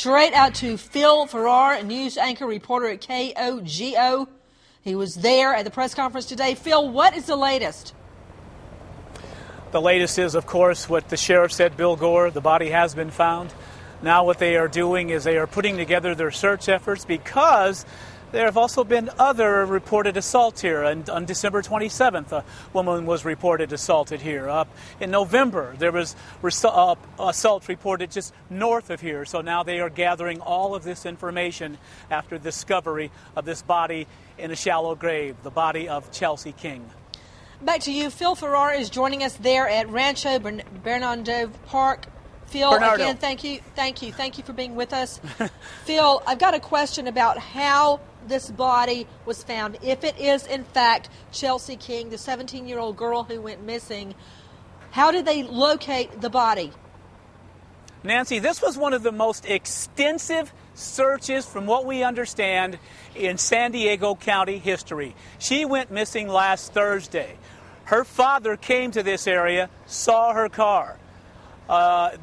straight out to Phil Farrar, a news anchor reporter at KOGO. He was there at the press conference today. Phil, what is the latest? The latest is, of course, what the sheriff said, Bill Gore. The body has been found. Now what they are doing is they are putting together their search efforts because there have also been other reported assaults here. And on December 27th, a woman was reported assaulted here. In November, there was assault reported just north of here. So now they are gathering all of this information after discovery of this body in a shallow grave, the body of Chelsea King. Back to you. Phil Farrar is joining us there at Rancho Bernardo Park. Phil, Bernardo. Again, thank you for being with us. Phil, I've got a question about how this body was found. If it is, in fact, Chelsea King, the 17-year-old girl who went missing, how did they locate the body? Nancy, this was one of the most extensive searches, from what we understand, in San Diego County history. She went missing last Thursday. Her father came to this area, saw her car.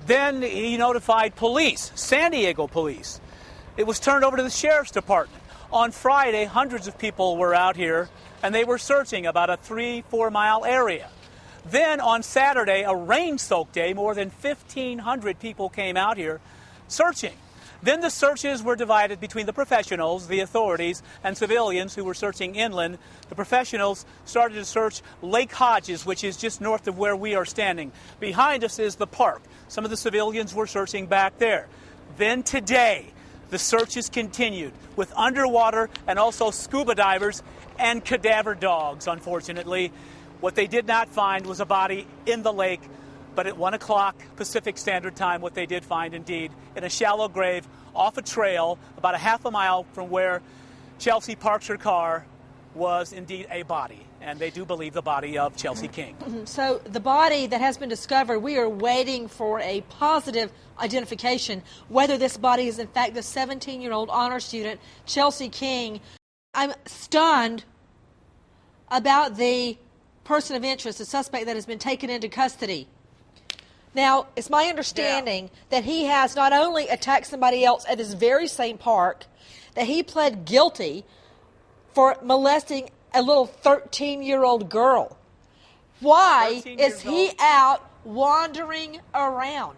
Then he notified police, San Diego police. It was turned over to the sheriff's department. On Friday, hundreds of people were out here, and they were searching about a 3-4 mile area. Then on Saturday, a rain-soaked day, more than 1,500 people came out here searching. Then the searches were divided between the professionals, the authorities, and civilians who were searching inland. The professionals started to search Lake Hodges, which is just north of where we are standing. Behind us is the park. Some of the civilians were searching back there. Then today, the searches continued with underwater and also scuba divers and cadaver dogs, unfortunately. What they did not find was a body in the lake, but at 1 o'clock Pacific Standard Time, what they did find, indeed, in a shallow grave off a trail about a half a mile from where Chelsea parks her car, was indeed a body. And they do believe the body of Chelsea King. So the body that has been discovered, we are waiting for a positive identification, whether this body is in fact the 17-year-old honor student, Chelsea King. I'm stunned about the person of interest, the suspect that has been taken into custody. Now, it's my understanding that he has not only attacked somebody else at this very same park, that he pled guilty for molesting a little 13-year-old girl. Why is he out wandering around?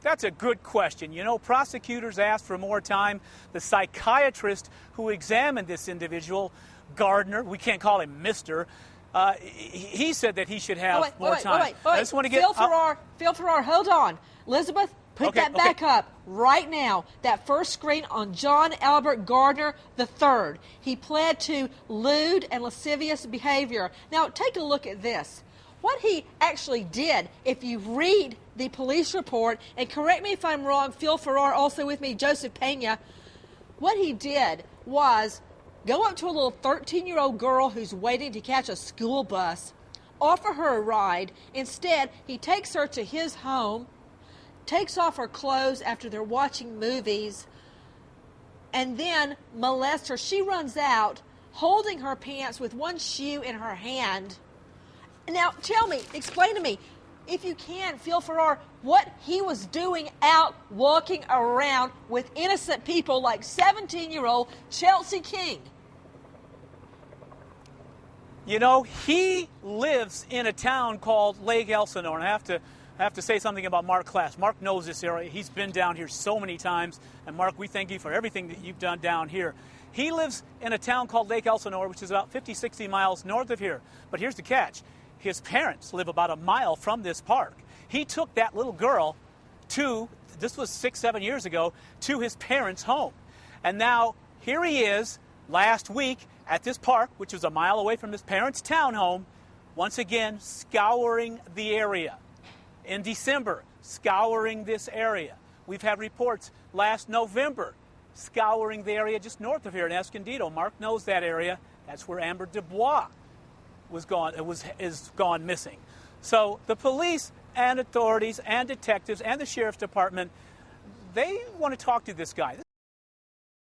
That's a good question. You know, prosecutors asked for more time. The psychiatrist who examined this individual, Gardner, we can't call him Mr., he said that he should have more time. I just want to get Phil Farrar, hold on. Elizabeth, put that back up right now. That first screen on John Albert Gardner III. He pled to lewd and lascivious behavior. Now, take a look at this. What he actually did, if you read the police report, and correct me if I'm wrong, Phil Farrar, also with me, Joseph Pena, what he did was go up to a little 13-year-old girl who's waiting to catch a school bus, offer her a ride. Instead, he takes her to his home, takes off her clothes after they're watching movies, and then molests her. She runs out, holding her pants with one shoe in her hand. Now, explain to me, if you can, Phil Farrar, what he was doing out walking around with innocent people like 17-year-old Chelsea King. You know, he lives in a town called Lake Elsinore, and I have to say something about Mark Class. Mark knows this area. He's been down here so many times, and Mark, we thank you for everything that you've done down here. He lives in a town called Lake Elsinore, which is about 50, 60 miles north of here. But here's the catch. His parents live about a mile from this park. He took that little girl this was 6-7 years ago, to his parents' home. And now here he is last week at this park, which was a mile away from his parents' townhome, once again scouring the area. In December, scouring this area. We've had reports last November scouring the area just north of here in Escondido. Mark knows that area. That's where Amber Dubois is gone missing. So the police and authorities and detectives and the sheriff's department, they want to talk to this guy.